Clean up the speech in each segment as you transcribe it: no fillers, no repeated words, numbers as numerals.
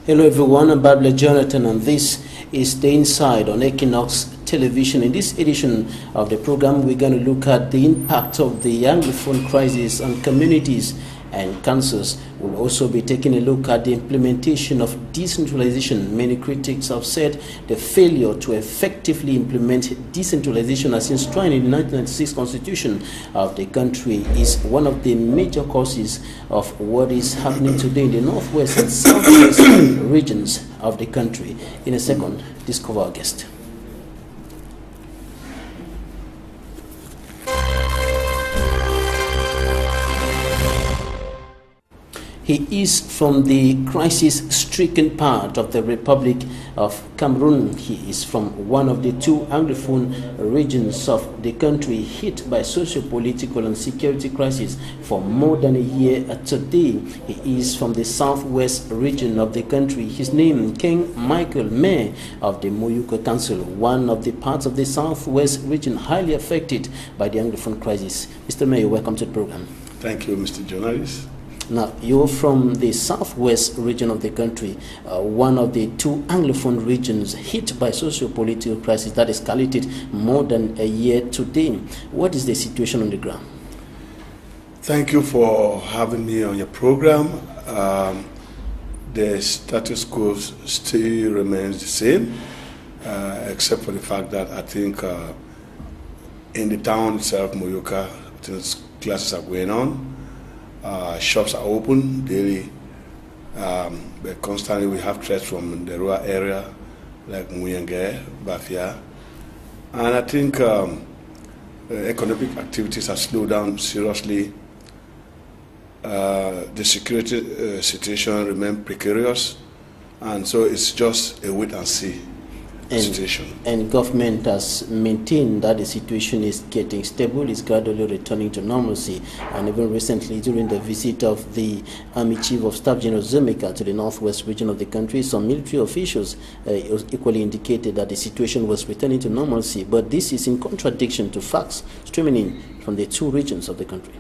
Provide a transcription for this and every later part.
Hello everyone, I'm Babla Jonathan and this is The Inside on Equinoxe Television. In this edition of the program, we're going to look at the impact of the Anglophone crisis on communities and councils. We'll also be taking a look at the implementation of decentralization. Many critics have said the failure to effectively implement decentralization as enshrined in the 1996 Constitution of the country is one of the major causes of what is happening today in the northwest and southwest regions of the country. In a second, discover our guest. He is from the crisis-stricken part of the Republic of Cameroon. He is from one of the two Anglophone regions of the country hit by socio-political and security crisis for more than a year today. He is from the southwest region of the country. His name, King Michael, Mayor of the Muyuka Council, one of the parts of the southwest region highly affected by the Anglophone crisis. Mr. Mayor, welcome to the program. Thank you, Mr. Journalist. Now, you're from the southwest region of the country, one of the two Anglophone regions hit by socio-political crisis that escalated more than a year today. What is the situation on the ground? Thank you for having me on your program. The status quo still remains the same, except for the fact that I think in the town itself, Muyuka, classes are going on. Shops are open daily, but constantly we have threats from the rural area like Muyuka, Bafia, and I think economic activities have slowed down seriously. The security situation remains precarious, and so it's just a wait and see situation. And government has maintained that the situation is getting stable, is gradually returning to normalcy. And even recently, during the visit of the Army Chief of Staff General Zemeka to the northwest region of the country, some military officials equally indicated that the situation was returning to normalcy. But this is in contradiction to facts streaming in from the two regions of the country.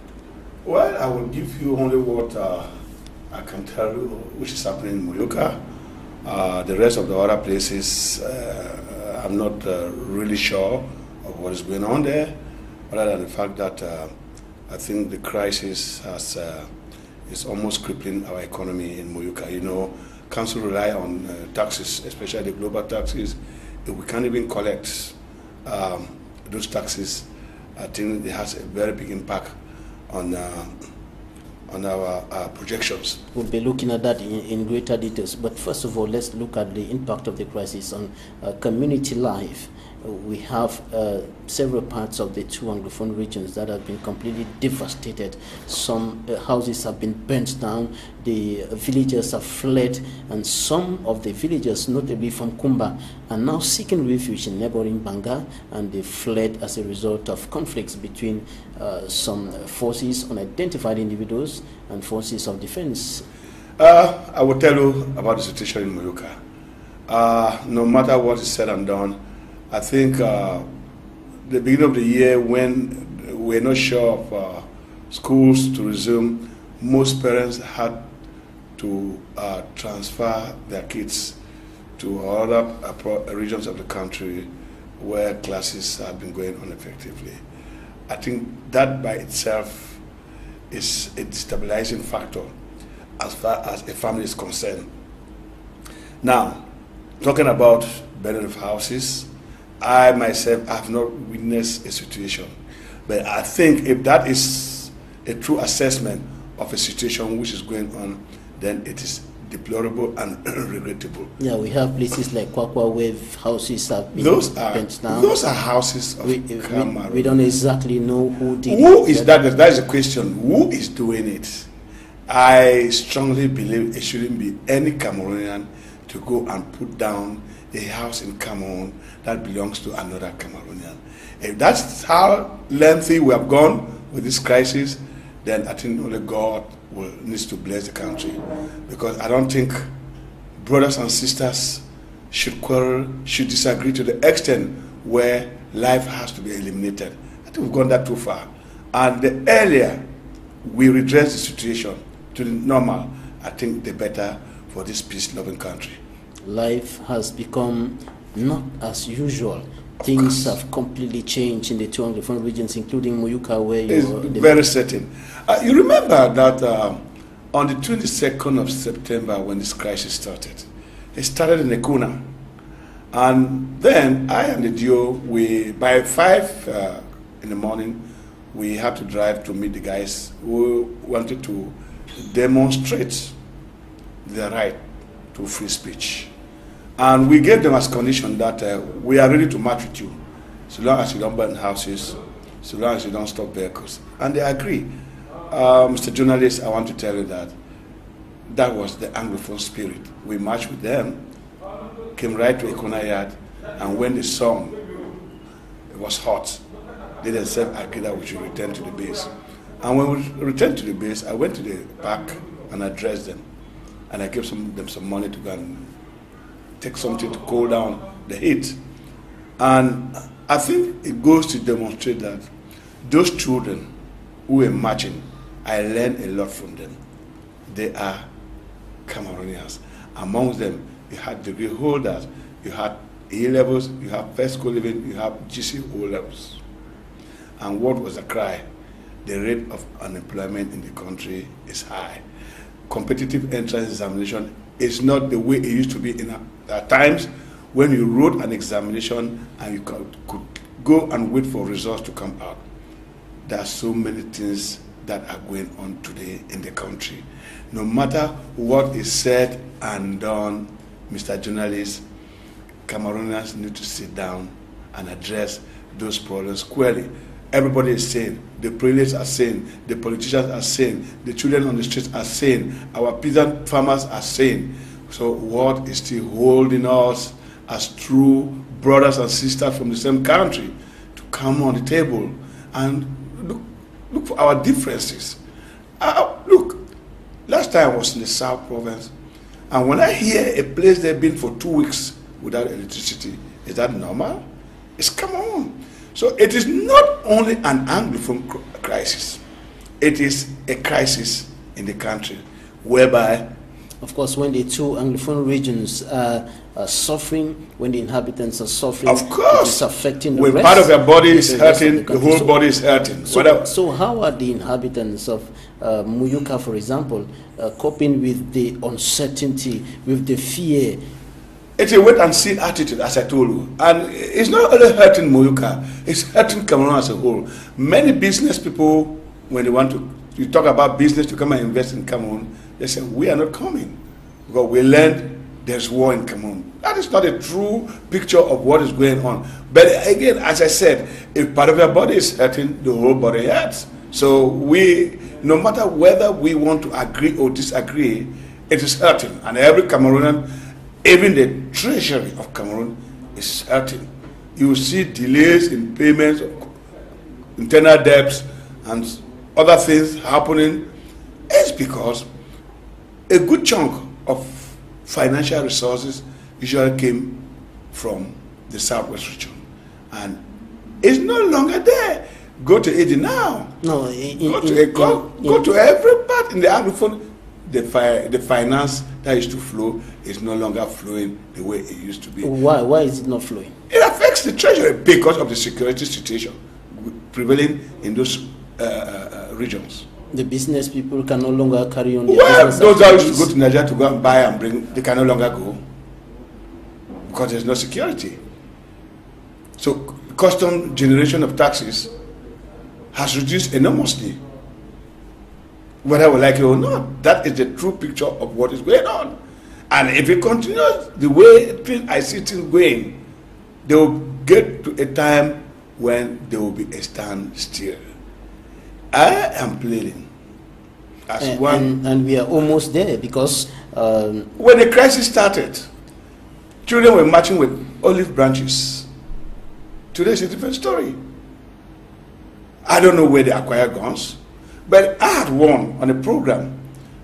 Well, I will give you only what I can tell you, which is happening in Muyuka. The rest of the other places, I'm not really sure of what is going on there, other than the fact that I think the crisis is almost crippling our economy in Muyuka. You know, council rely on taxes, especially the global taxes. If we can't even collect those taxes, I think it has a very big impact on our projections. We'll be looking at that in greater details. But first of all, let's look at the impact of the crisis on community life. We have several parts of the two Anglophone regions that have been completely devastated. Some houses have been burnt down, the villagers have fled, and some of the villagers, notably from Kumba, are now seeking refuge in neighboring Banga, and they fled as a result of conflicts between some forces, unidentified individuals, and forces of defense. I will tell you about the situation in Muyuka. No matter what is said and done, I think the beginning of the year, when we're not sure of schools to resume, most parents had to transfer their kids to other regions of the country where classes have been going on effectively. I think that by itself is a destabilizing factor as far as a family is concerned. Now, talking about burning of houses, I myself have not witnessed a situation, but I think if that is a true assessment of a situation which is going on, then it is deplorable and regrettable. Yeah, we have places like Kwakwa where houses have been burnt down. Those are houses of Cameroon. We don't exactly know who did it. Who is that? That is a question. Who is doing it? I strongly believe it shouldn't be any Cameroonian to go and put down a house in Cameroon that belongs to another Cameroonian. If that's how lengthy we have gone with this crisis, then I think only God needs to bless the country, because I don't think brothers and sisters should quarrel, should disagree to the extent where life has to be eliminated. I think we've gone that too far. And the earlier we redress the situation to the normal, I think the better for this peace-loving country. Life has become not as usual. Things have completely changed in the two Anglophone regions, including Muyuka, where you are very certain. You remember that on the 22nd of September, when this crisis started, it started in Equinoxe. And then I and the duo, by 5 in the morning, we had to drive to meet the guys who wanted to demonstrate their right to free speech. And we gave them as condition that we are ready to march with you, so long as you don't burn houses, so long as you don't stop vehicles. And they agree. Mr. Journalist, I want to tell you that that was the Anglophone spirit. We marched with them, came right to Equinoxe Yard, and when the sun it was hot, they themselves agreed that we should return to the base. And when we returned to the base, I went to the park and addressed them. And I gave them some money to go and take something to cool down the heat. And I think it goes to demonstrate that those children who were marching, I learned a lot from them. They are Cameroonians. Amongst them, you had degree holders, you had A-levels, you have first school living, you have GC O-levels. And what was the cry? The rate of unemployment in the country is high. Competitive entrance examination is not the way it used to be in times when you wrote an examination and you could go and wait for results to come out. There are so many things that are going on today in the country. No matter what is said and done, Mr. Journalist, Cameroonians need to sit down and address those problems squarely. Everybody is saying, the prelates are saying, the politicians are saying, the children on the streets are saying, our peasant farmers are saying. So what is still holding us as true brothers and sisters from the same country to come on the table and look for our differences? Look, last time I was in the South Province, and when I hear a place they've been for 2 weeks without electricity, is that normal? It's come on. So it is not only an Anglophone crisis, it is a crisis in the country whereby... Of course, when the two Anglophone regions are suffering, when the inhabitants are suffering, of course, it is affecting the when rest, part of their body is hurting, the whole body is hurting. So how are the inhabitants of Muyuka, for example, coping with the uncertainty, with the fear? It's a wait-and-see attitude, as I told you. And it's not only hurting Muyuka, it's hurting Cameroon as a whole. Many business people, when they want to, you talk about business to come and invest in Cameroon, they say, we are not coming. Because we learned there's war in Cameroon. That is not a true picture of what is going on. But again, as I said, if part of your body is hurting, the whole body hurts. So we, no matter whether we want to agree or disagree, it is hurting. And every Cameroonian, even the treasury of Cameroon is hurting. You see delays in payments, internal debts, and other things happening. It's because a good chunk of financial resources usually came from the Southwest region. And it's no longer there. Go to Edi now. No, go to every part in the Anglophone. The finance that used to flow is no longer flowing the way it used to be. Why is it not flowing? It affects the treasury because of the security situation prevailing in those regions. The business people can no longer carry on their business. Those that used to go to Nigeria to go and buy and bring, they can no longer go because there's no security. So custom generation of taxes has reduced enormously. Whether we like it or not, that is the true picture of what is going on. And if it continues the way I see things going, they will get to a time when there will be a standstill. I am pleading as one. And we are almost there because... when the crisis started, children were marching with olive branches. Today is a different story. I don't know where they acquire guns. But I had warned on a program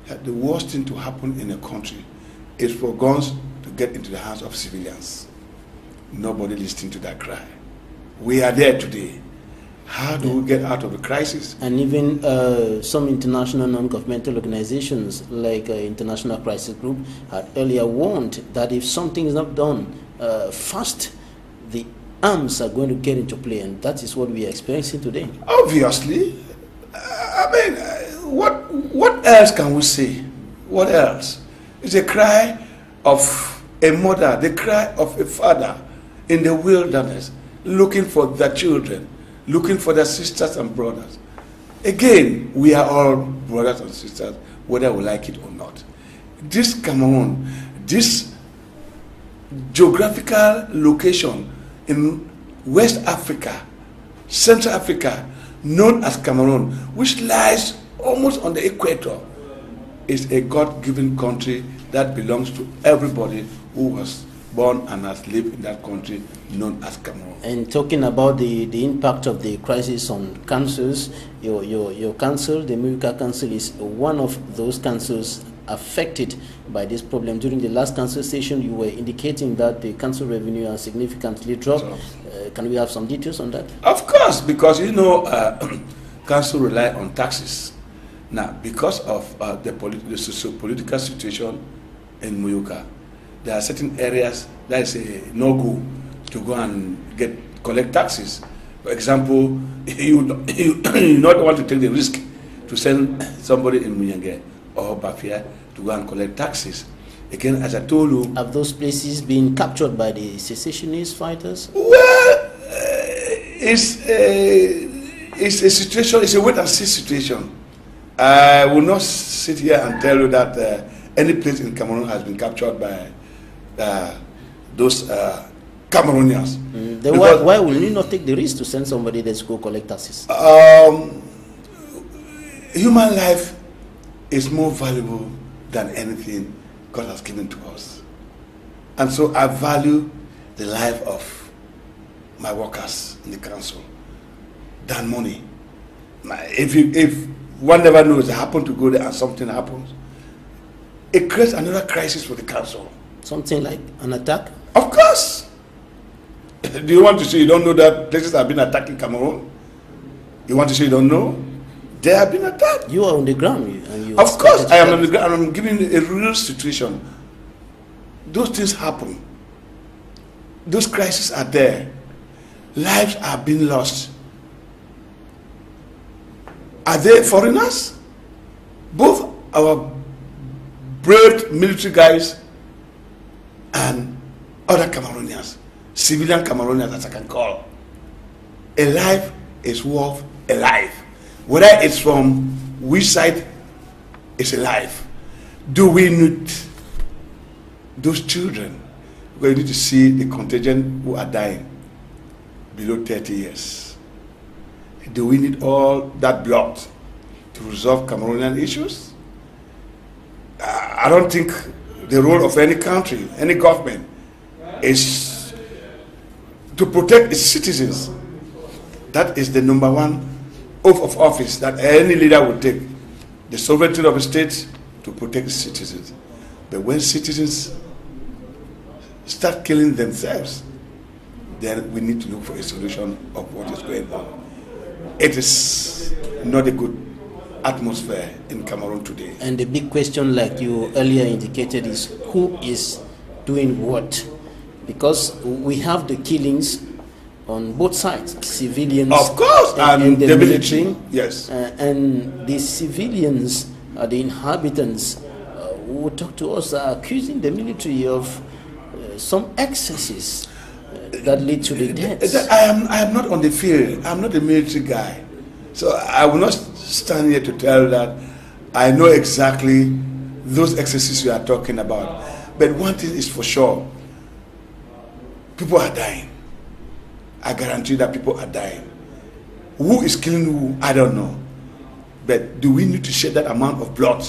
that the worst thing to happen in a country is for guns to get into the hands of civilians. Nobody listening to that cry. We are there today. How do we get out of the crisis? And even some international non-governmental organizations like International Crisis Group had earlier warned that if something is not done fast, the arms are going to get into play, and that is what we are experiencing today. Obviously. I mean, what else can we say? What else? It's a cry of a mother, the cry of a father in the wilderness, looking for their children, looking for their sisters and brothers. Again, we are all brothers and sisters, whether we like it or not. This Cameroon, this geographical location in West Africa, Central Africa, known as Cameroon, which lies almost on the equator, is a God-given country that belongs to everybody who was born and has lived in that country known as Cameroon. And talking about the impact of the crisis on councils, your council, the Muyuka Council, is one of those councils affected by this problem. During the last council session, you were indicating that the council revenue has significantly dropped. Can we have some details on that? Of course, because council rely on taxes. Now, because of the socio-political situation in Muyuka, there are certain areas that is a no-go to go and collect taxes. For example, you not want to take the risk to send somebody in Muyenge or Bafia to go and collect taxes. Again, as I told you, have those places been captured by the secessionist fighters? Well, it's a situation. It's a wait-and-see situation. I will not sit here and tell you that any place in Cameroon has been captured by those Cameroonians. Then why will you not take the risk to send somebody that's go collect taxes? Human life is more valuable than anything God has given to us. And so I value the life of my workers in the council than money. If one never knows, I happen to go there and something happens, it creates another crisis for the council. Something like an attack? Of course. Do you want to say you don't know that places have been attacked in Cameroon? You want to say you don't know? They have been attacked. You are on the ground. Of course, I am on the ground. I'm giving you a real situation. Those things happen. Those crises are there. Lives are being lost. Are they foreigners? Both our brave military guys and other Cameroonians, civilian Cameroonians as I can call. A life is worth a life. Whether it's from which side, it's a life. Do we need those children? We need to see the contingent who are dying below 30 years. Do we need all that blood to resolve Cameroonian issues? I don't think the role of any country, any government, is to protect its citizens. That is the number one oath of office that any leader would take. The sovereignty of a state to protect its citizens. But when citizens start killing themselves, then we need to look for a solution of what is going on. It is not a good atmosphere in Cameroon today. And the big question, like you earlier indicated, is who is doing what? Because we have the killings on both sides, civilians, of course, and the military. Yes. And the civilians, the inhabitants, who talk to us are accusing the military of some excesses that lead to the deaths. I am not on the field. I'm not a military guy. So I will not stand here to tell that I know exactly those excesses you are talking about. But one thing is for sure, people are dying. I guarantee that people are dying. Who is killing who, I don't know. But do we need to shed that amount of blood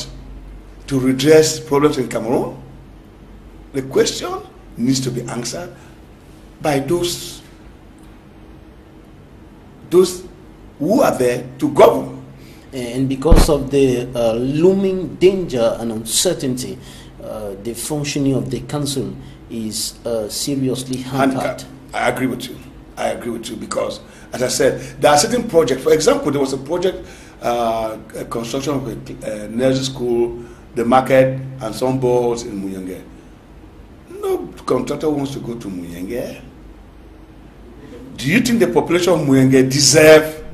to redress problems in Cameroon? The question needs to be answered by those who are there to govern. And because of the looming danger and uncertainty, the functioning of the council is seriously handicapped. I agree with you. I agree with you because, as I said, there are certain projects. For example, there was a project, a construction of a nursery school, the market, and some boards in Muyenge. No contractor wants to go to Muyenge. Do you think the population of Muyenge deserve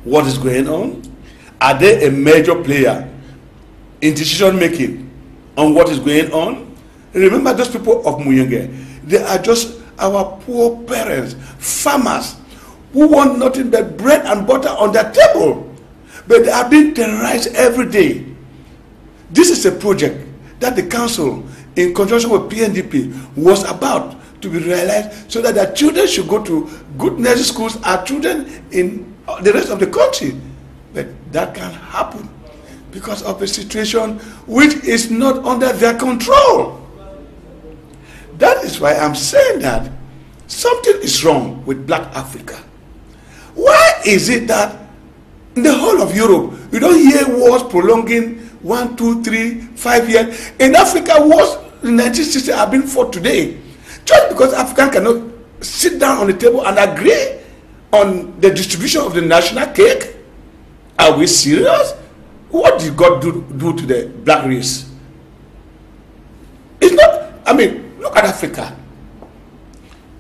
what is going on? Are they a major player in decision making on what is going on? Remember, those people of Muyenge, they are just our poor parents, farmers, who want nothing but bread and butter on their table. But they are being terrorized every day. This is a project that the council, in conjunction with PNDP, was about to be realized so that their children should go to good nursery schools, our children in the rest of the country. But that can't happen because of a situation which is not under their control. That is why I'm saying that something is wrong with Black Africa. Why is it that in the whole of Europe, you don't hear wars prolonging 1, 2, 3, 5 years? In Africa, wars in 1960 have been fought today. Just because Africans cannot sit down on the table and agree on the distribution of the national cake? Are we serious? What did God do to the black race? It's not, I mean, look at Africa.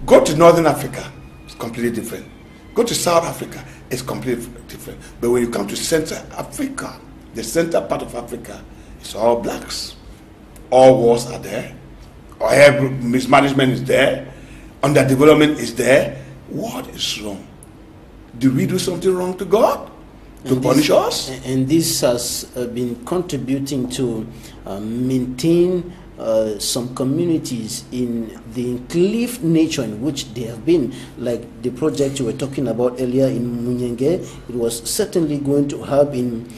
Go to Northern Africa, it's completely different. Go to South Africa, it's completely different. But when you come to Central Africa, the center part of Africa, it's all blacks. All wars are there. All mismanagement is there. Underdevelopment is there. What is wrong? Did we do something wrong to God to punish us? And this has been contributing to maintain some communities in the enclave nature in which they have been, like the project you were talking about earlier in Muyenge. It was certainly going to help in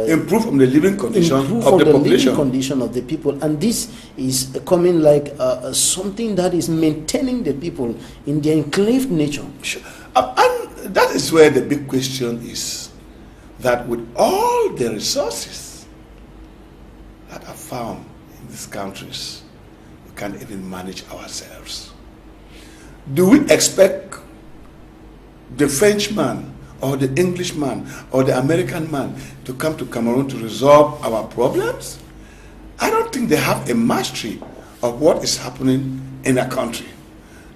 improve on the living condition of the population, living condition of the people, and this is coming like something that is maintaining the people in their enclave nature. Sure. And that is where the big question is, that with all the resources that are found in these countries, we can't even manage ourselves. Do we expect the Frenchman or the Englishman or the American man to come to Cameroon to resolve our problems? I don't think they have a mastery of what is happening in a country.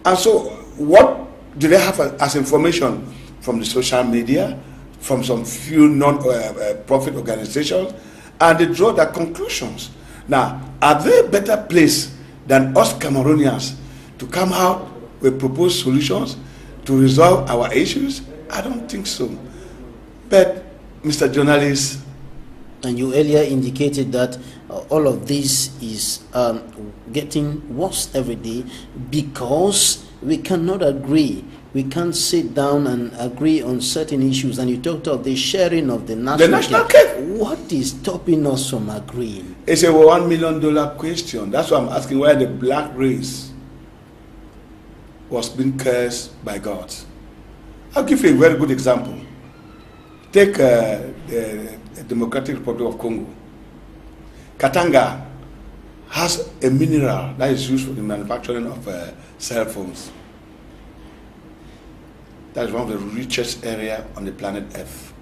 And so what do they have as information from the social media, from some few non-profit organizations, and they draw their conclusions? Now, are they better placed than us Cameroonians to come out with proposed solutions to resolve our issues? I don't think so. But, Mr. Journalist, and you earlier indicated that all of this is getting worse every day because we cannot agree. We can't sit down and agree on certain issues. And you talked of the sharing of the national cake. What is stopping us from agreeing? It's a $1 million question. That's why I'm asking why the black race was being cursed by God. I'll give you a very good example. Take the Democratic Republic of Congo. Katanga has a mineral that is used for the manufacturing of cell phones. That is one of the richest areas on the planet Earth.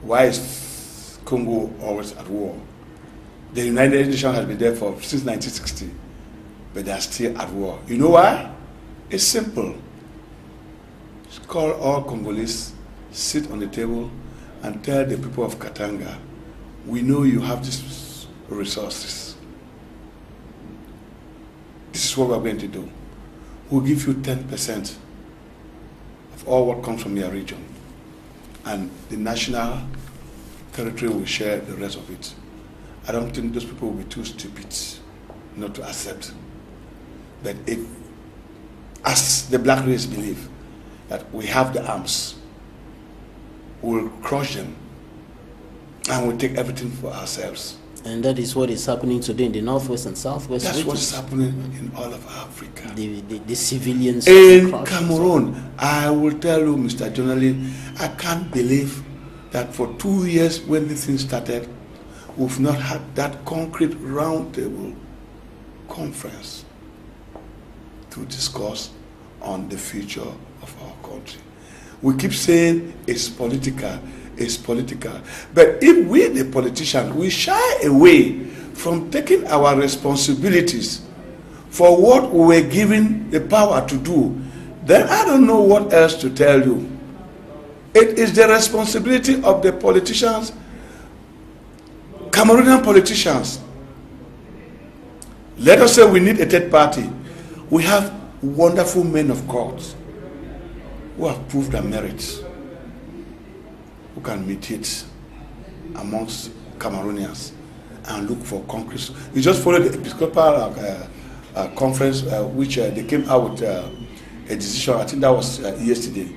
Why is Congo always at war? The United Nations has been there since 1960, but they are still at war. You know why? It's simple. Call all Congolese, sit on the table, and tell the people of Katanga, we know you have these resources. This is what we're going to do. We'll give you 10% of all what comes from your region, and the national territory will share the rest of it. I don't think those people will be too stupid not to accept. But if, as the black race believe, that we have the arms, we'll crush them, and we'll take everything for ourselves. And that is what is happening today in the Northwest and Southwest That's regions. what's happening in all of Africa. The civilians. In Cameroon, I will tell you, Mr. Journalist, I can't believe that for 2 years when this thing started, we've not had that concrete roundtable conference to discuss on the future of our country. We keep saying it's political, it's political. But if we, the politicians, we shy away from taking our responsibilities for what we were given the power to do, then I don't know what else to tell you. It is the responsibility of the politicians, Cameroonian politicians. Let us say we need a third party. We have wonderful men of God who have proved their merits, who can mediate amongst Cameroonians and look for concrete. You just follow the Episcopal conference, which they came out with a decision. I think that was yesterday.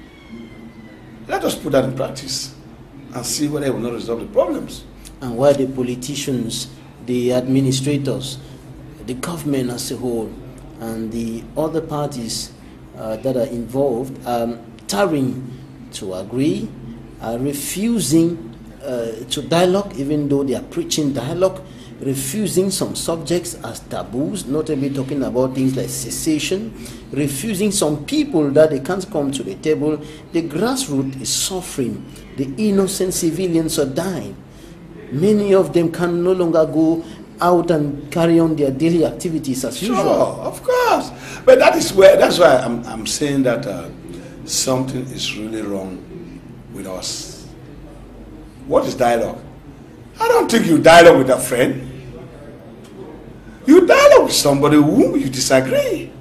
Let us put that in practice and see whether it will not resolve the problems. And why the politicians, the administrators, the government as a whole, and the other parties that are involved are tarrying to agree, are refusing to dialogue, even though they are preaching dialogue, refusing some subjects as taboos, notably talking about things like cessation, refusing some people that they can't come to the table. The grassroots is suffering. The innocent civilians are dying. Many of them can no longer go out and carry on their daily activities as usual. Sure, of course. But that's why I'm saying that something is really wrong with us. What is dialogue? I don't think you dialogue with a friend. You dialogue with somebody whom you disagree.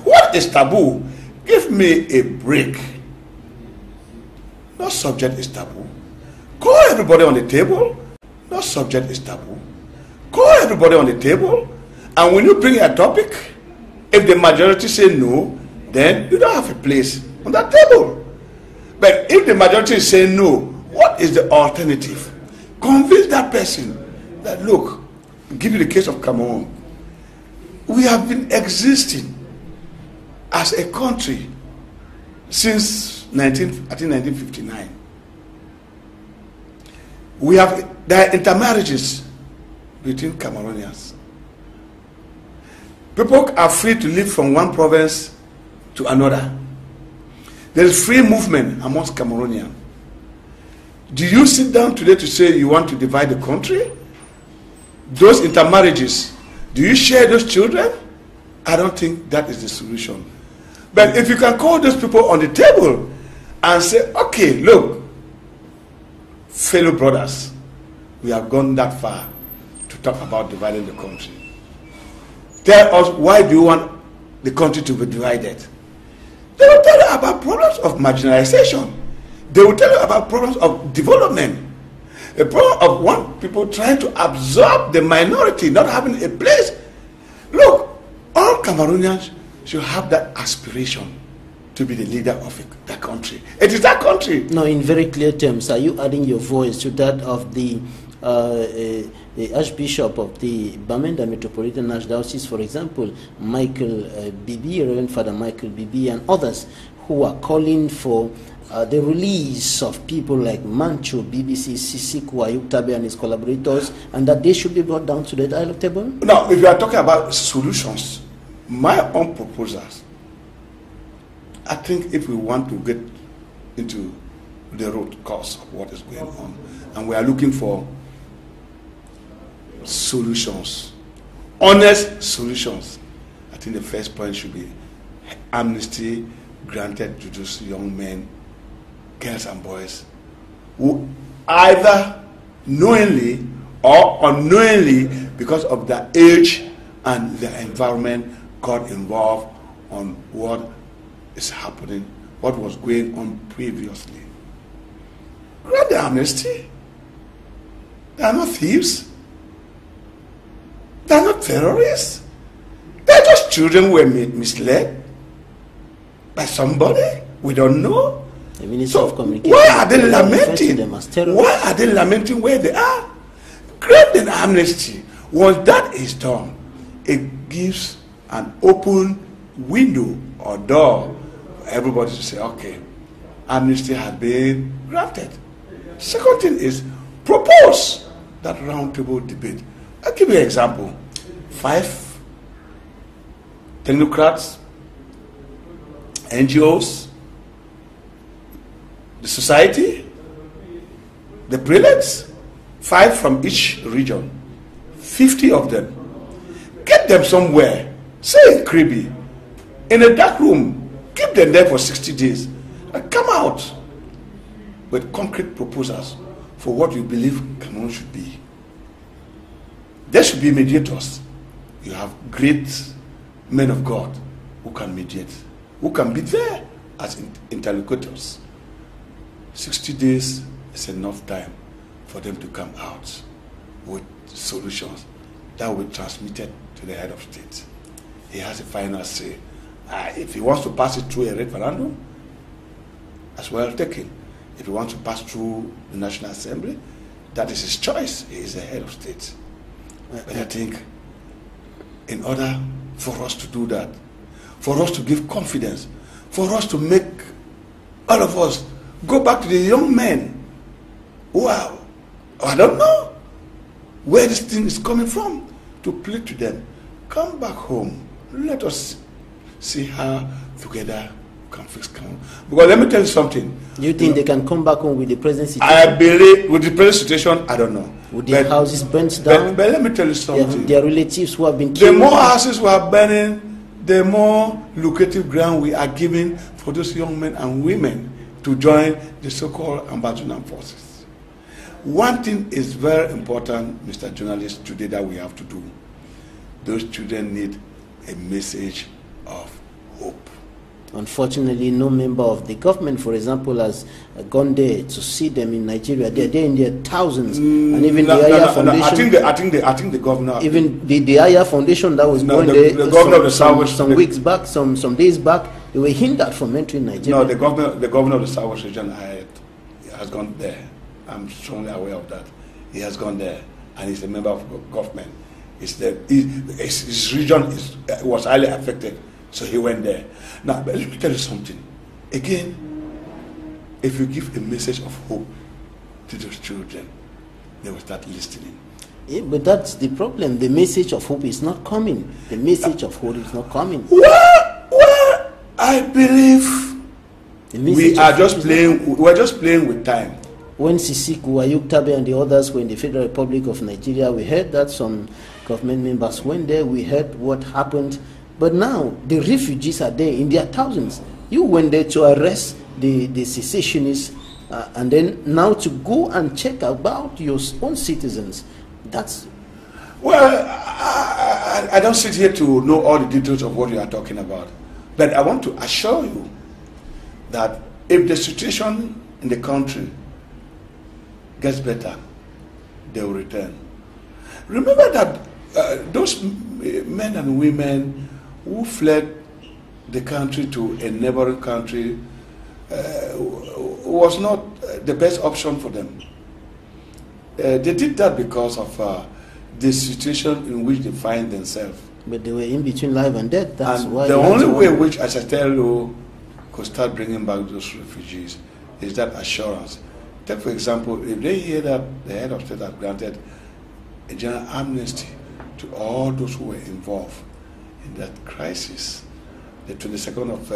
What is taboo? Give me a break. No subject is taboo. Call everybody on the table. No subject is taboo. Call everybody on the table. And when you bring a topic, if the majority say no, then you don't have a place on that table. But if the majority is saying no, what is the alternative? Convince that person that, look, give you the case of Cameroon. We have been existing as a country since 1959. There are intermarriages between Cameroonians. People are free to live from one province to another. There is free movement amongst Cameroonians. Do you sit down today to say you want to divide the country? Those intermarriages, do you share those children? I don't think that is the solution. But if you can call those people on the table and say, okay, look, fellow brothers, we have gone that far to talk about dividing the country. Tell us, why do you want the country to be divided? They will tell you about problems of marginalization. They will tell you about problems of development. A problem of one people trying to absorb the minority, not having a place. Look, all Cameroonians should have that aspiration to be the leader of the country. It is that country. Now, in very clear terms, are you adding your voice to that of the Archbishop of the Bamenda Metropolitan Archdiocese, for example, Michael Bibi, Reverend Father Michael Bibi, and others who are calling for the release of people like Mancho, BBC, Sisiku, Ayuktabe and his collaborators, and that they should be brought down to the dialogue table? Now, if you are talking about solutions, my own proposals, I think if we want to get into the root cause of what is going on, and we are looking for solutions, honest solutions, I think the first point should be amnesty granted to those young men, girls and boys who either knowingly or unknowingly, because of their age and their environment, got involved on what is happening, what was going on previously. Grant the amnesty. They are not thieves. They are not terrorists. They are just children who were misled by somebody we don't know. The Minister of Communication. Why are they lamenting? Why are they lamenting where they are? Grant an amnesty. Once that is done, it gives an open window or door for everybody to say, okay, amnesty has been granted. Second thing is, propose that roundtable debate. I'll give you an example. 5 technocrats NGOs, the society, the prelates, 5 from each region, 50 of them. Get them somewhere, say in Kribi, in a dark room, keep them there for 60 days, and come out with concrete proposals for what you believe Cameroon should be. There should be mediators. You have great men of God who can mediate, who can be there as interlocutors. 60 days is enough time for them to come out with solutions that will be transmitted to the head of state. He has a final say. If he wants to pass it through a referendum, as well taken. If he wants to pass through the National Assembly, that is his choice. He is the head of state. But I think in order for us to do that, for us to give confidence, for us to make all of us go back to the young men who are, I don't know where this thing is coming from, to plead to them, come back home. Let us see how together we can fix Cameroon. Because let me tell you something. You think they can come back home with the present situation? I believe with the present situation, I don't know. Would their houses burnt down? But let me tell you something. Their relatives who have been killed. The more houses we are burning, the more lucrative ground we are giving for those young men and women to join the so-called Ambazonan forces. One thing is very important, Mr. Journalist, today that we have to do. Those children need a message of hope. Unfortunately, no member of the government, for example, has gone there to see them in Nigeria. They're there in their thousands, and even the Aya Foundation. I think the governor. Even the Aya Foundation that was going there the governor of the South, some weeks back, some days back, they were hindered from entering Nigeria. No, the governor of the South region has gone there. I'm strongly aware of that. He has gone there, and he's a member of government. His region was highly affected, so he went there. Now, but let me tell you something. Again, if you give a message of hope to those children, they will start listening. Yeah, but that's the problem. The message of hope is not coming. The message of hope is not coming. Well, I believe we are just playing. We're just playing with time. When Sisiku, Ayuk Tabe, and the others were in the Federal Republic of Nigeria, we heard that some government members went there. We heard what happened. But now, the refugees are there in their thousands. You went there to arrest the secessionists, and then now to go and check about your own citizens. That's... Well, I don't sit here to know all the details of what you are talking about. But I want to assure you that if the situation in the country gets better, they will return. Remember that those men and women who fled the country to a neighboring country was not the best option for them. They did that because of the situation in which they find themselves. But they were in between life and death. That's and why the only way which, as I tell you, could start bringing back those refugees is that assurance. Take, for example, if they hear that the head of state has granted a general amnesty to all those who were involved in that crisis, the 22nd of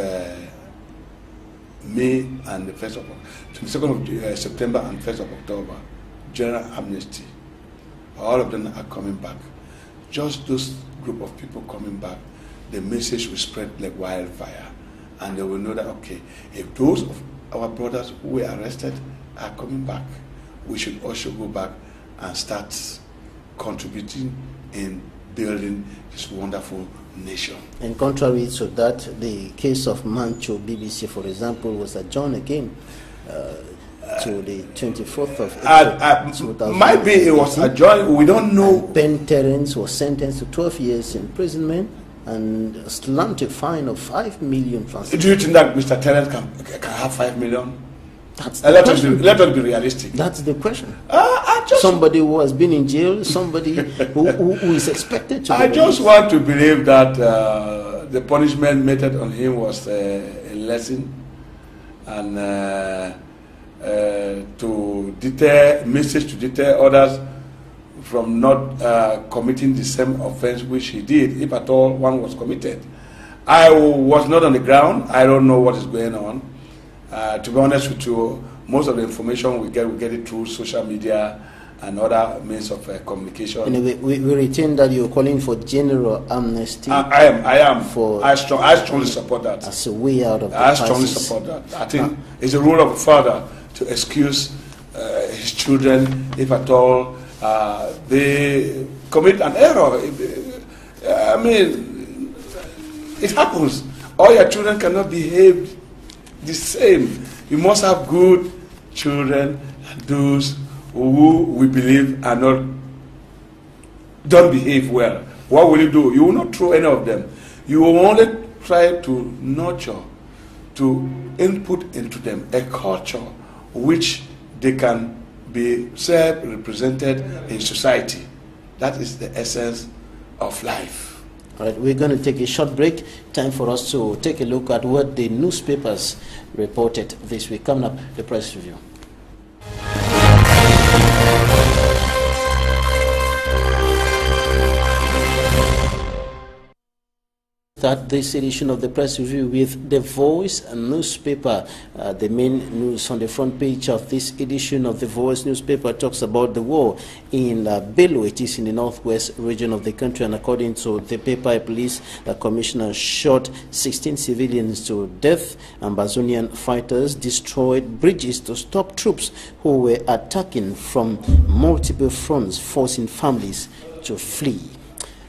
May and the 1st of 22nd of September and 1st of October, general amnesty. All of them are coming back. Just those group of people coming back, the message will spread like wildfire, and they will know that, okay, if those of our brothers who were arrested are coming back, we should also go back and start contributing in building this wonderful nation. And contrary to that, the case of Mancho BBC, for example, was adjourned again to the 24th of April. Might be it was adjourned, we don't know. Ben Terence was sentenced to 12 years imprisonment and slammed to a fine of 5 million francs. Do you think that Mr. Terence can have 5 million? That's let us be realistic. That's the question. Somebody who has been in jail, somebody who is expected to. I just want to believe that the punishment meted on him was a lesson, and to deter others from not committing the same offense which he did, if at all one was committed. I was not on the ground. I don't know what is going on. To be honest with you, most of the information we get it through social media and other means of communication. Anyway, we retain that you're calling for general amnesty. I am. I strongly support that. As a way out of the crisis. I strongly support that. I think it's the role of a father to excuse his children if at all they commit an error. I mean, it happens. All your children cannot behave the same. You must have good children and those who we believe are not don't behave well. What will you do? You will not throw any of them. You will only try to nurture, to input into them a culture which they can be self-represented in society. That is the essence of life. All right, we're going to take a short break. Time for us to take a look at what the newspapers reported this week. Coming up, the press review. Start this edition of the press review with The Voice newspaper. The main news on the front page of this edition of The Voice newspaper talks about the war in Bello. It is in the northwest region of the country, and according to the paper, a police commissioner shot 16 civilians to death. Amazonian fighters destroyed bridges to stop troops who were attacking from multiple fronts, forcing families to flee.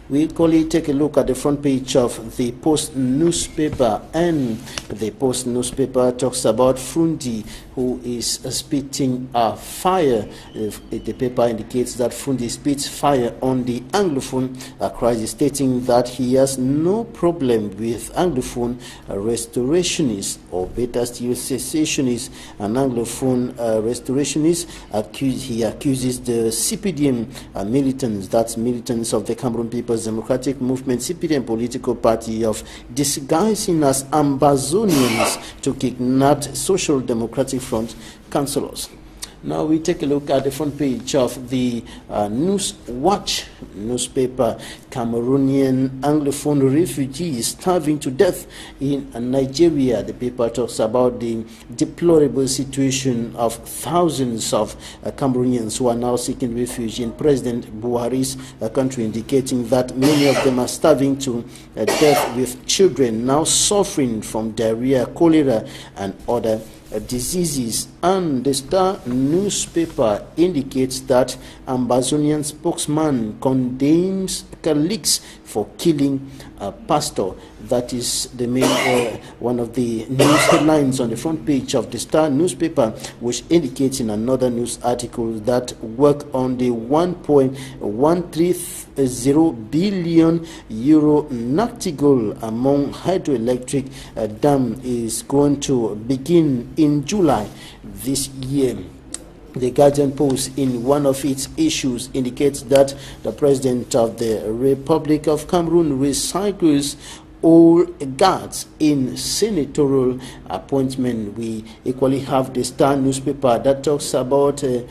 We equally take a look at the front page of the Post newspaper, and the Post newspaper talks about Fundi, who is spitting fire. The paper indicates that Fundi spits fire on the Anglophone crisis, stating that he has no problem with Anglophone restorationists, or better still, cessationists and Anglophone restorationists. He accuses the CPDM militants, that's militants of the Cameroon People's Democratic Movement, CPDM political party, of disguising as Ambazonians to kidnap Social Democratic Front councillors. Now we take a look at the front page of the News Watch newspaper. Cameroonian Anglophone refugees starving to death in Nigeria. The paper talks about the deplorable situation of thousands of Cameroonians who are now seeking refuge in President Buhari's country, indicating that many of them are starving to death, with children now suffering from diarrhea, cholera, and other diseases. And the Star newspaper indicates that Ambazonian spokesman condemns colleagues for killing a pastor. That is the main one of the news headlines on the front page of the Star newspaper, which indicates in another news article that work on the 1.130 billion euro Nachtigall among hydroelectric dam is going to begin in July this year. The Guardian Post, in one of its issues, indicates that the President of the Republic of Cameroon recycles all guards in senatorial appointment. We equally have the Star newspaper that talks about the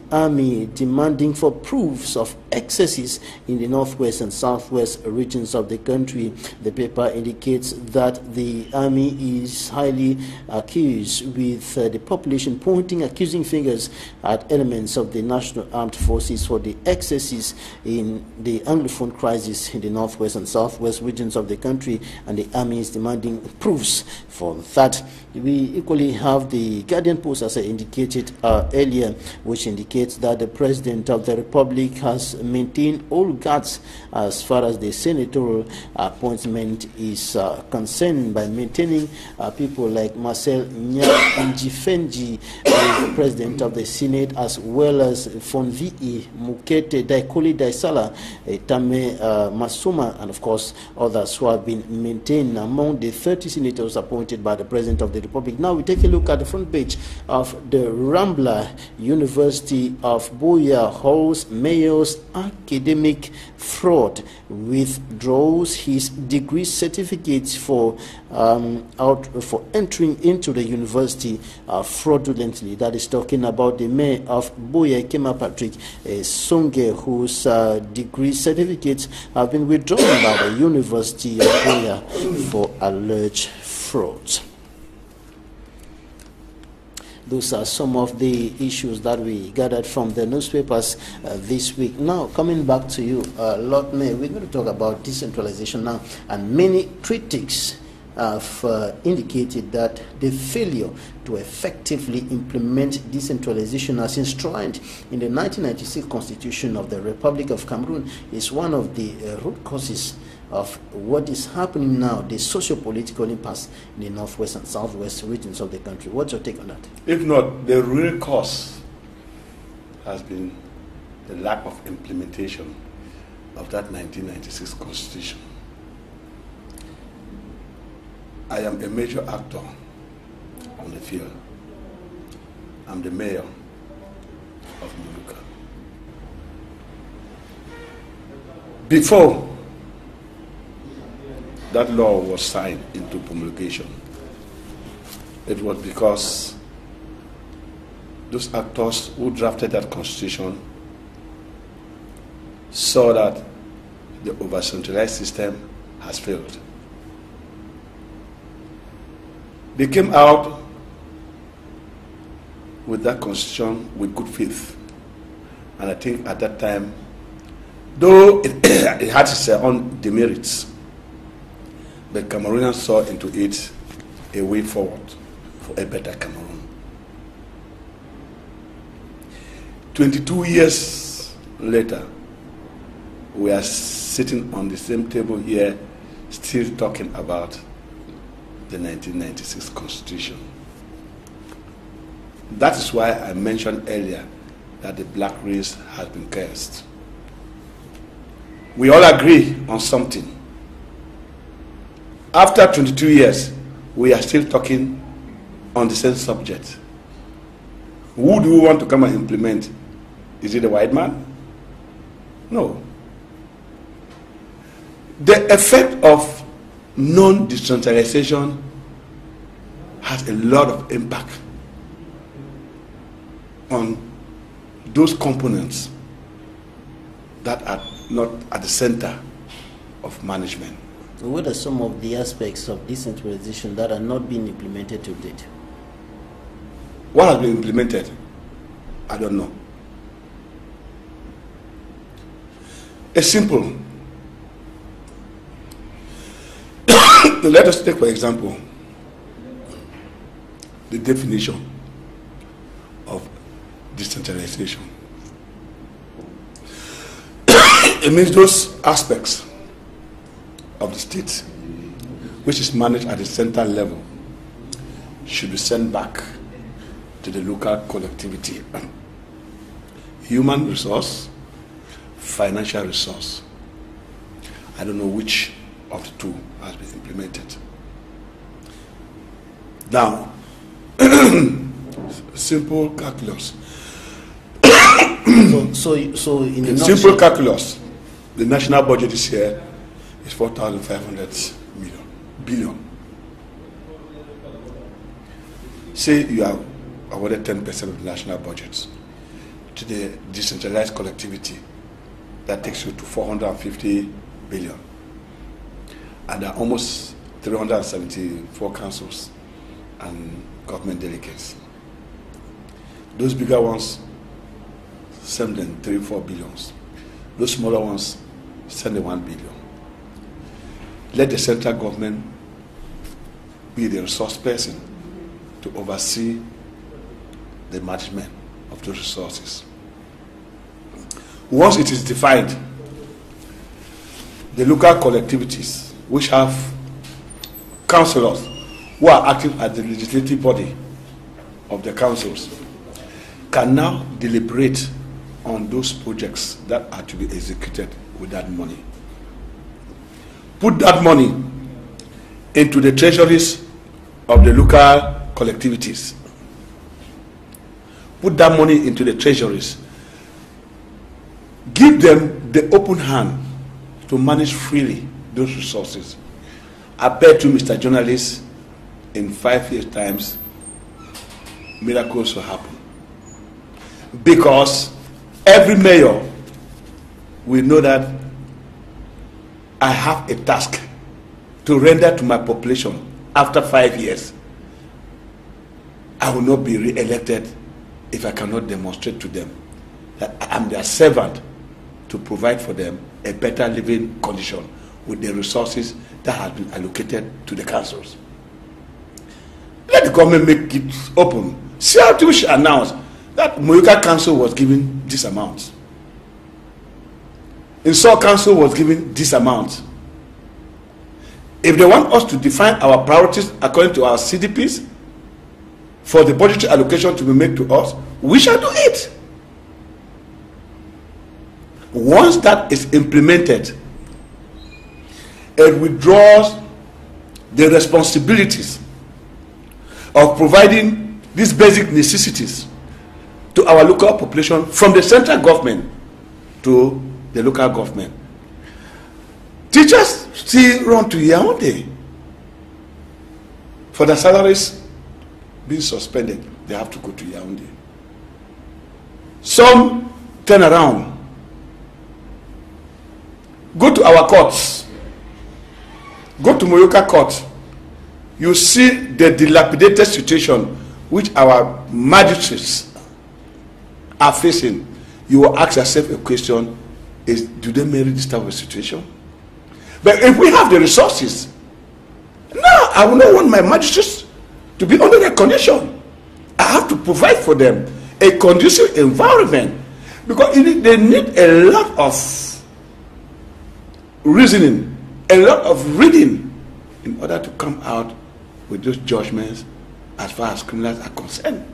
army demanding for proofs of excesses in the northwest and southwest regions of the country. The paper indicates that the army is highly accused, with the population pointing accusing fingers at elements of the National Armed Forces for the excesses in the Anglophone crisis in the northwest and southwest regions of the country, and the army is demanding proofs for that. We equally have the Guardian Post, as I indicated earlier, which indicates that the President of the Republic has maintained all guards as far as the senatorial appointment is concerned, by maintaining people like Marcel Njifenji, the President of the Senate, as well as Fonvi Mukete, Daikoli Daisala, Tame Masuma, and of course others who have been maintained among the 30 senators appointed by the President of the Republic. Now we take a look at the front page of the Rambler. University of Buea holds mayor's academic fraud, withdraws his degree certificates for entering into the university fraudulently. That is talking about the mayor of Buea, Kema Patrick Songe, whose degree certificates have been withdrawn by the University of Buea for alleged fraud. Those are some of the issues that we gathered from the newspapers this week. Now, coming back to you, Lord Mayor, we're going to talk about decentralization now. And many critics have indicated that the failure to effectively implement decentralization as enshrined in the 1996 Constitution of the Republic of Cameroon is one of the root causes of what is happening now, the socio-political impasse in the northwest and southwest regions of the country. What's your take on that? If not, the real cause has been the lack of implementation of that 1996 Constitution. I am a major actor on the field. I'm the mayor of Muyuka. Before that law was signed into promulgation, it was because those actors who drafted that constitution saw that the over-centralized system has failed. They came out with that constitution with good faith. And I think at that time, though it had its own demerits, but Cameroonians saw into it a way forward for a better Cameroon. 22 years later, we are sitting on the same table here, still talking about the 1996 Constitution. That is why I mentioned earlier that the black race has been cursed. We all agree on something. After 22 years, we are still talking on the same subject. Who do we want to come and implement? Is it the white man? No. The effect of non-decentralization has a lot of impact on those components that are not at the center of management. What are some of the aspects of decentralization that are not being implemented to date? What has been implemented? I don't know. It's simple. Let us take, for example, the definition of decentralization. It means those aspects of the state which is managed at the central level should be sent back to the local collectivity. Human resource, financial resource. I don't know which of the two has been implemented. Now, simple calculus. So in the simple calculus, the national budget this year is 4,500 billion. Say you are awarded 10% of the national budget to the decentralized collectivity, that takes you to 450 billion. And there are almost 374 councils and government delegates. Those bigger ones send them 3-4 billions. Those smaller ones send them 1 billion. Let the central government be the resource person to oversee the management of those resources. Once it is defined, the local collectivities, which have councillors who are acting as the legislative body of the councils, can now deliberate on those projects that are to be executed with that money. Put that money into the treasuries of the local collectivities. Put that money into the treasuries give them the open hand to manage freely those resources. I bet you, Mr. Journalist, in 5 years' time, miracles will happen. Because every mayor will know that I have a task to render to my population after 5 years. I will not be re-elected if I cannot demonstrate to them that I am their servant to provide for them a better living condition with the resources that have been allocated to the councils. Let the government make it open. CRT should announce that Muyuka Council was given this amount. Insol Council was given this amount. If they want us to define our priorities according to our CDPs for the budgetary allocation to be made to us, we shall do it. Once that is implemented, it withdraws the responsibilities of providing these basic necessities to our local population from the central government to the local government. Teachers still run to Yaoundé for their salaries being suspended. They have to go to Yaoundé. Some turn around, go to our courts, go to Muyuka court. You see the dilapidated situation which our magistrates are facing. You will ask yourself a question: do they merit this type of situation? But if we have the resources, no, I will not want my magistrates to be under that condition. I have to provide for them a conducive environment, because they need a lot of reasoning, a lot of reading in order to come out with those judgments as far as criminals are concerned.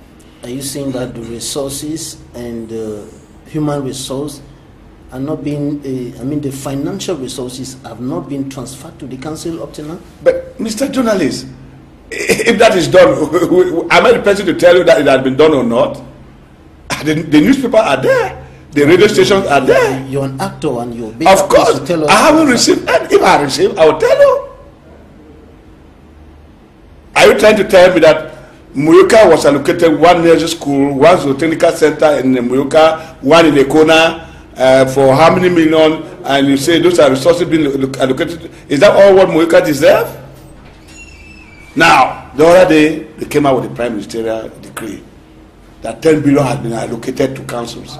Are you saying that the resources and human resource are not being, the financial resources have not been transferred to the council up to now? But Mr. Journalist, if that is done, am I the person to tell you that it has been done or not? The newspaper are there. The radio stations are there. You're an actor and you're big. Of course. Tell us I haven't received, and if I receive, I will tell you. Are you trying to tell me that Muyuka was allocated one nursery school, one zootechnical center in Muyuka, one in Ekona, for how many million, and you say those are resources being allocated? Is that all what Muyuka deserves? Now, the other day, they came out with a prime ministerial decree that 10 billion has been allocated to councils.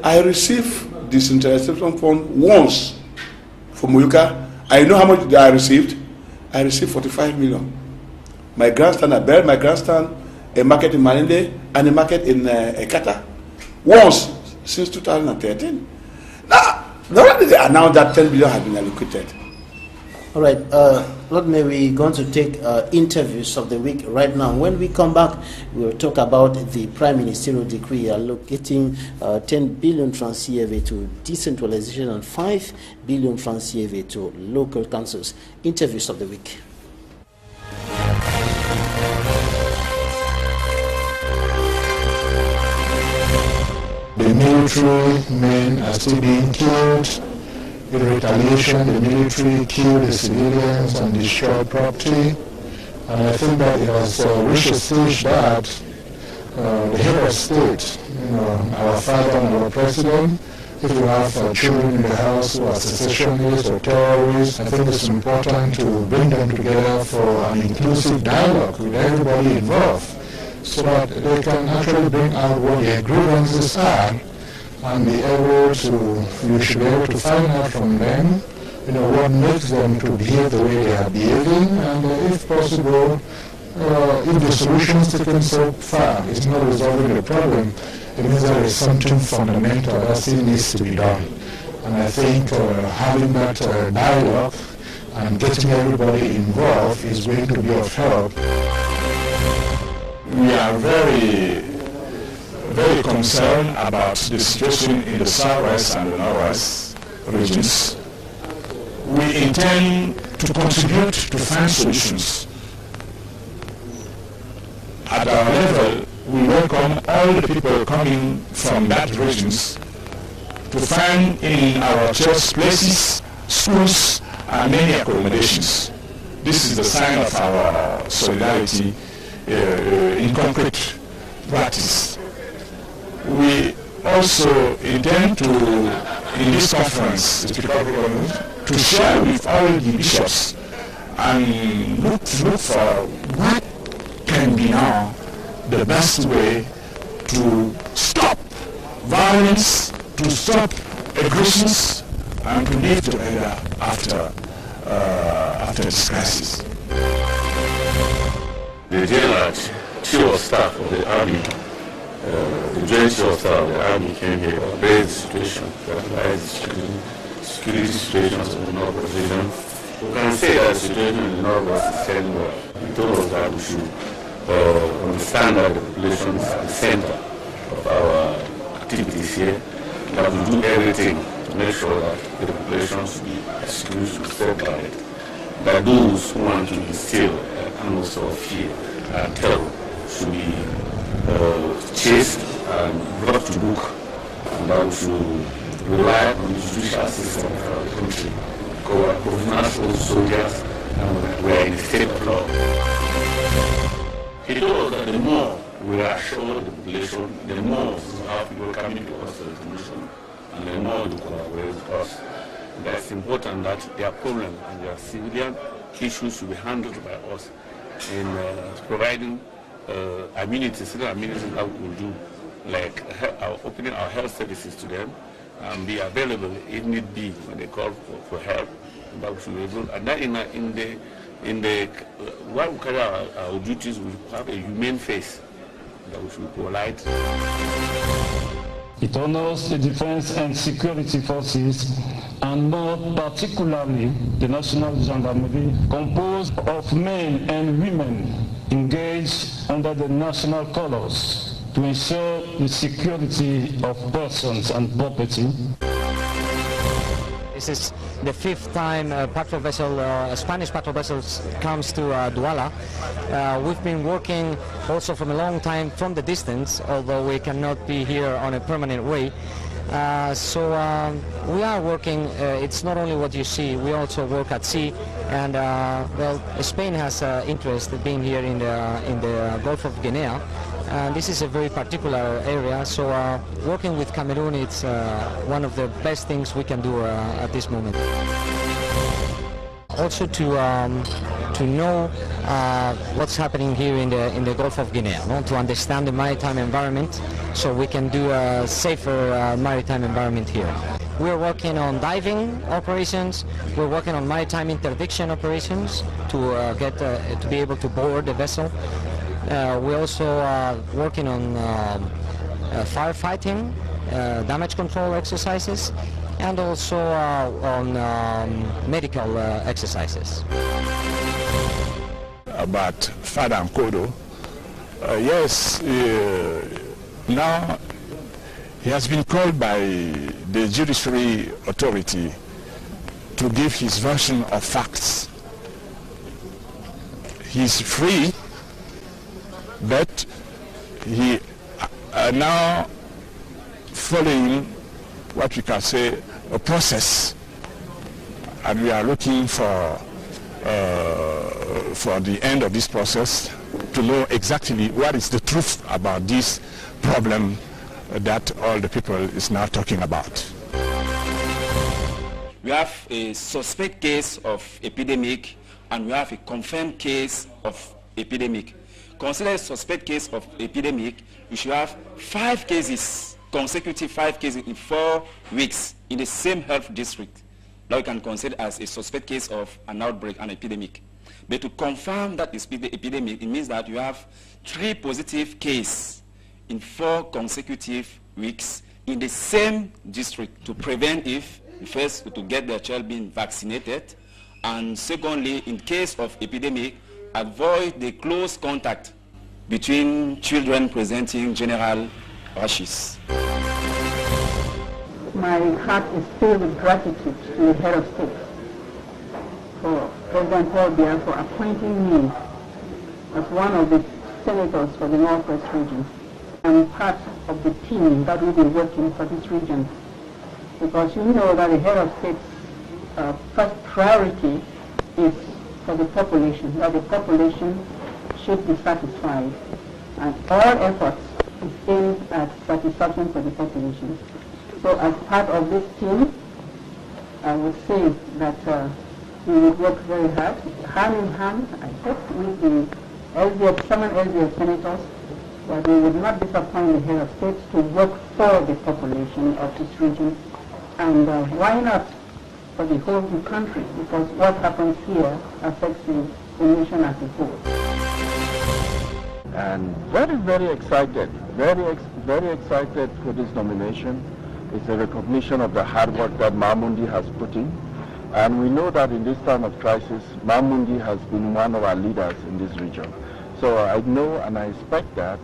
I received Decentralization fund once for Muyuka. I know how much I received. I received 45 million. My grandstand, I built my grandstand, a market in Malinde, and a market in Ekata. Once since 2013. Now, already they announced that 10 billion has been allocated. All right, Lord Mayor, we're going to take interviews of the week right now. When we come back, we'll talk about the Prime Ministerial Decree allocating 10 billion francs CFA to decentralization and 5 billion francs CFA to local councils. Interviews of the week. The military men are still being killed. In retaliation, the military killed the civilians and destroyed property. And I think that it has reached a stage that the head of state, our father and our president, if you have children in the house who are secessionists or terrorists, I think it's important to bring them together for an inclusive dialogue with everybody involved, so that they can actually bring out what their grievances are, and be able to, you should be able to find out from them, what makes them to behave the way they are behaving, and if possible, if the solutions taken so far is not resolving the problem, it means there is something fundamental that still needs to be done. And I think having that dialogue and getting everybody involved is going to be of help. We are very concerned about the situation in the southwest and the northwest regions. We intend to contribute to find solutions. At our level, we welcome all the people coming from that regions to find in our church places, schools, and many accommodations. This is the sign of our solidarity in concrete practice. We also intend to, in this conference, to share with all the bishops and look for what can be now the best way to stop violence, to stop aggressions, and to live together after this crisis. The general chief of staff of the army, the joint chief of staff of the army came here to raise the situation, the security situations of the Northwest region. We can say that the situation in the Northwest is heading well. He told us that we should understand that the population is at the center of our activities here, that we do everything to make sure that the population should be excluded, should be safeguarded, that those who want to instill an atmosphere of fear and terror should be chased and brought to book, and that we should rely on the judicial system of our country, because our professional soldiers and we are in a state of law. He told us that the more we assure the population, the more we have people coming to us for information, and the more they collaborate with us. That's important that their problems and their civilian issues should be handled by us in providing amenities, certain amenities that we will do, like opening our health services to them and be available if need be when they call for help. That we should be able, and that while we carry our duties, we have a humane face that we should be polite. It honors the defense and security forces, and more particularly the National Gendarmerie, composed of men and women engaged under the national colors to ensure the security of persons and property. This is the fifth time a patrol vessel, a Spanish patrol vessel comes to Douala. We've been working also from a long time from the distance, although we cannot be here on a permanent way. So we are working, it's not only what you see, we also work at sea, and well, Spain has interest in being here in the Gulf of Guinea. This is a very particular area, so working with Cameroon, it's one of the best things we can do at this moment. Also to know what's happening here in the Gulf of Guinea, to understand the maritime environment, so we can do a safer maritime environment here. We're working on diving operations. We're working on maritime interdiction operations to be able to board the vessel. We also are working on firefighting, damage control exercises, and also on medical exercises. About Father Nkodo, yes, now he has been called by the judiciary authority to give his version of facts. He's free, but he now following what we can say a process, and we are looking for the end of this process to know exactly what is the truth about this problem that all the people is now talking about. We have a suspect case of epidemic, and we have a confirmed case of epidemic. Consider a suspect case of epidemic, you should have 5 cases, consecutive 5 cases in 4 weeks in the same health district. Now you can consider as a suspect case of an outbreak, an epidemic. But to confirm that it's the epidemic, it means that you have 3 positive cases in 4 consecutive weeks in the same district, to prevent if, first, to get their child being vaccinated, and secondly, in case of epidemic, avoid the close contact between children presenting general rashes. My heart is filled with gratitude to the head of state for President Paul Biya for appointing me as one of the senators for the Northwest region. I'm part of the team that will be working for this region. because you know that the head of state's first priority is for the population, that the population should be satisfied, and all efforts is aimed at satisfaction for the population. So as part of this team, I would say that we would work very hard, hand in hand, I hope, with the LDF, some LDF senators, that we would not disappoint the head of state to work for the population of this region, and why not for the whole country, because what happens here affects the nation as a whole. And very excited, very excited for this nomination. It's a recognition of the hard work that Mamundi has put in. And we know that in this time of crisis, Mamundi has been one of our leaders in this region. So I know and I expect that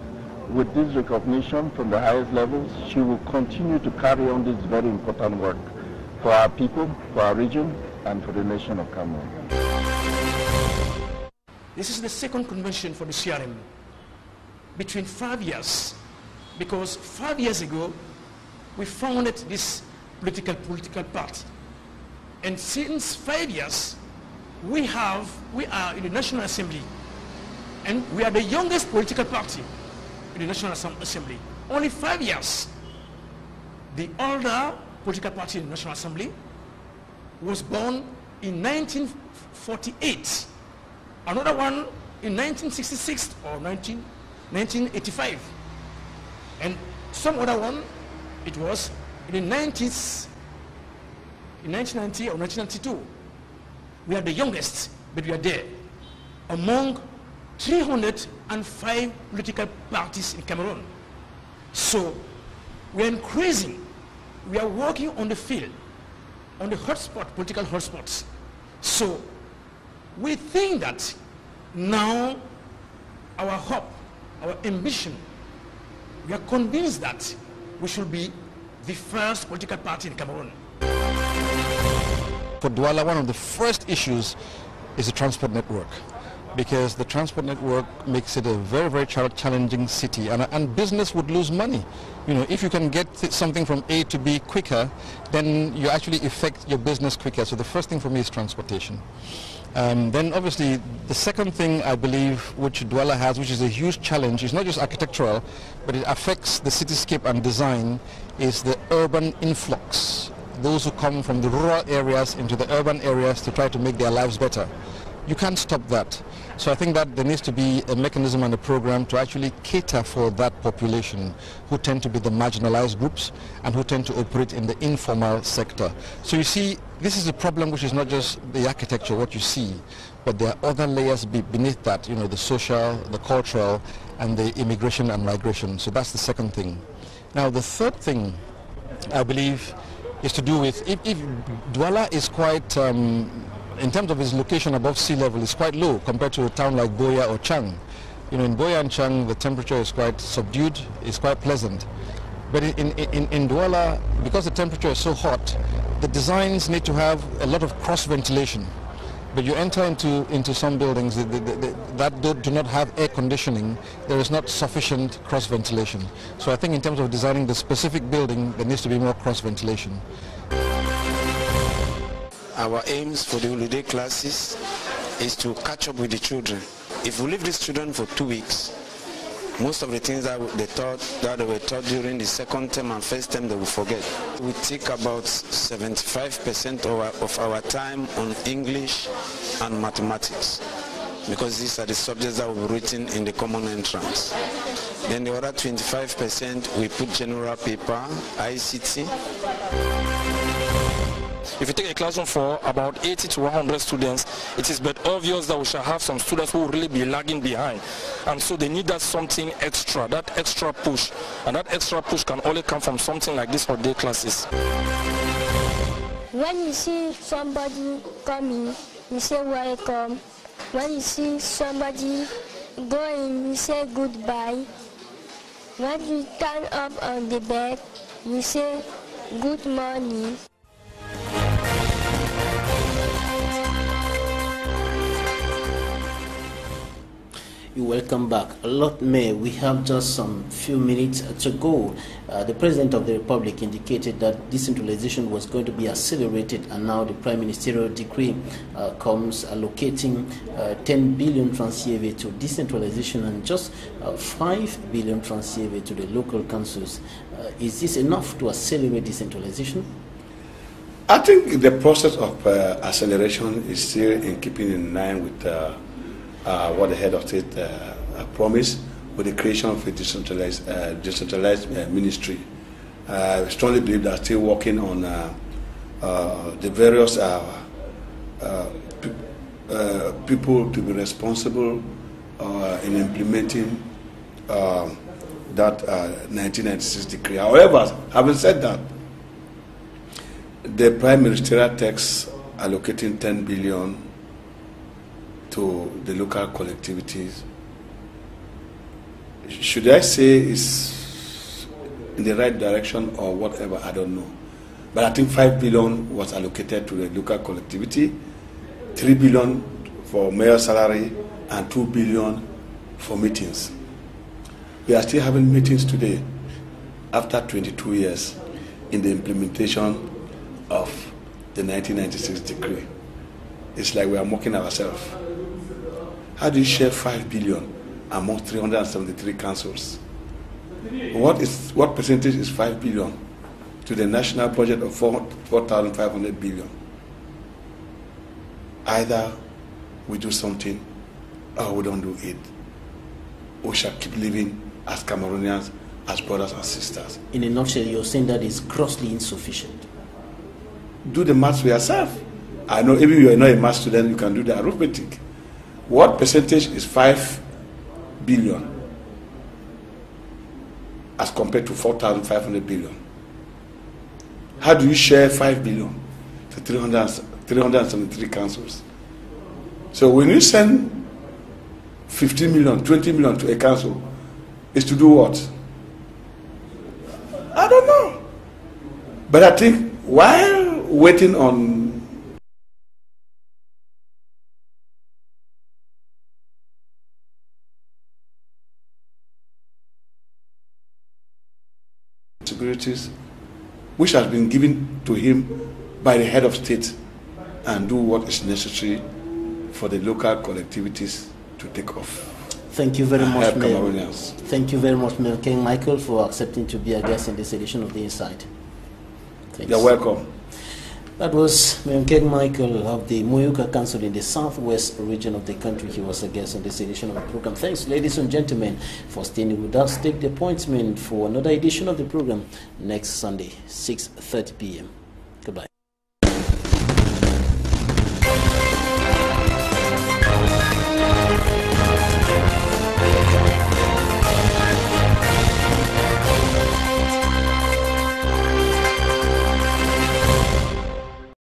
with this recognition from the highest levels, she will continue to carry on this very important work for our people, for our region, and for the nation of Cameroon. This is the second convention for the CRM between 5 years, because 5 years ago, we founded this political party. And since 5 years, we are in the National Assembly, and we are the youngest political party in the National Assembly. Only 5 years. The older political party in the National Assembly was born in 1948. Another one in 1966 or 1985. And some other one, it was in the 90s, in 1990 or 1992. We are the youngest, but we are there among 305 political parties in Cameroon. So we are increasing. We are working on the field, on the hotspot, political hotspots. So we think that now our hope, our ambition, we are convinced that we should be the first political party in Cameroon. For Douala, one of the first issues is the transport network, because the transport network makes it a very challenging city, and business would lose money. You know, if you can get something from A to B quicker, then you actually affect your business quicker. So the first thing for me is transportation. Then obviously the second thing I believe which Douala has, which is a huge challenge, is not just architectural, but it affects the cityscape and design, is the urban influx. Those who come from the rural areas into the urban areas to try to make their lives better. You can't stop that. So I think that there needs to be a mechanism and a program to actually cater for that population who tend to be the marginalized groups and who tend to operate in the informal sector. So you see, this is a problem which is not just the architecture, what you see, but there are other layers beneath that, you know, the social, the cultural, and the immigration and migration. So that's the second thing. Now the third thing, I believe, is to do with, if Douala is quite, in terms of its location above sea level, is quite low compared to a town like Boya or Chang. You know, in Boya and Chang, the temperature is quite subdued, it's quite pleasant. But in Douala, because the temperature is so hot, the designs need to have a lot of cross ventilation. But you enter into some buildings that do not have air conditioning, there is not sufficient cross ventilation. So I think in terms of designing the specific building, there needs to be more cross ventilation. Our aims for the holiday classes is to catch up with the children. If we leave these children for 2 weeks, most of the things that they were taught during the second term and first term, they will forget. We take about 75% of our time on English and mathematics, because these are the subjects that will be written in the common entrance. Then the other 25% we put general paper, ICT. If you take a classroom for about 80 to 100 students, it is but obvious that we shall have some students who will really be lagging behind. And so they need that something extra, that extra push. And that extra push can only come from something like this holiday classes. When you see somebody coming, you say welcome. When you see somebody going, you say goodbye. When you turn up on the bed, you say good morning. You're welcome back. Lord Mayor, we have just some few minutes to go. The President of the Republic indicated that decentralization was going to be accelerated, and now the Prime Ministerial decree comes allocating 10 billion francs CFA to decentralization and just 5 billion francs CFA to the local councils. Is this enough to accelerate decentralization? I think the process of acceleration is still in keeping in line with what the head of state promised with the creation of a decentralized ministry. I strongly believe that still working on the various people to be responsible in implementing that 1996 decree. However, having said that, the Prime Ministerial text allocating 10 billion to the local collectivities, should I say is in the right direction or whatever, I don't know. But I think 5 billion was allocated to the local collectivity, 3 billion for mayor's salary, and 2 billion for meetings. We are still having meetings today, after 22 years, in the implementation of the 1996 decree. It's like we are mocking ourselves. How do you share 5 billion among 373 councils? What percentage is 5 billion to the national budget of 4,500 billion? Either we do something or we don't do it. We shall keep living as Cameroonians, as brothers and sisters. In a nutshell, you're saying that is grossly insufficient. Do the maths for yourself. I know even if you are not a math student, you can do the arithmetic. What percentage is 5 billion as compared to 4,500 billion? How do you share 5 billion to 373 councils? So when you send 15 million, 20 million to a council, is to do what? I don't know. But I think while waiting on securities, which has been given to him by the head of state, and do what is necessary for the local collectivities to take off. Thank you very much, Mayor. Thank you very much, Mayor King Michael, for accepting to be a guest in this edition of The Insight. Thanks. You're welcome. That was Mayor King Michael of the Muyuka Council in the southwest region of the country. He was a guest on this edition of the program. Thanks, ladies and gentlemen, for staying with us. Take the appointment for another edition of the program next Sunday, 6:30 p.m.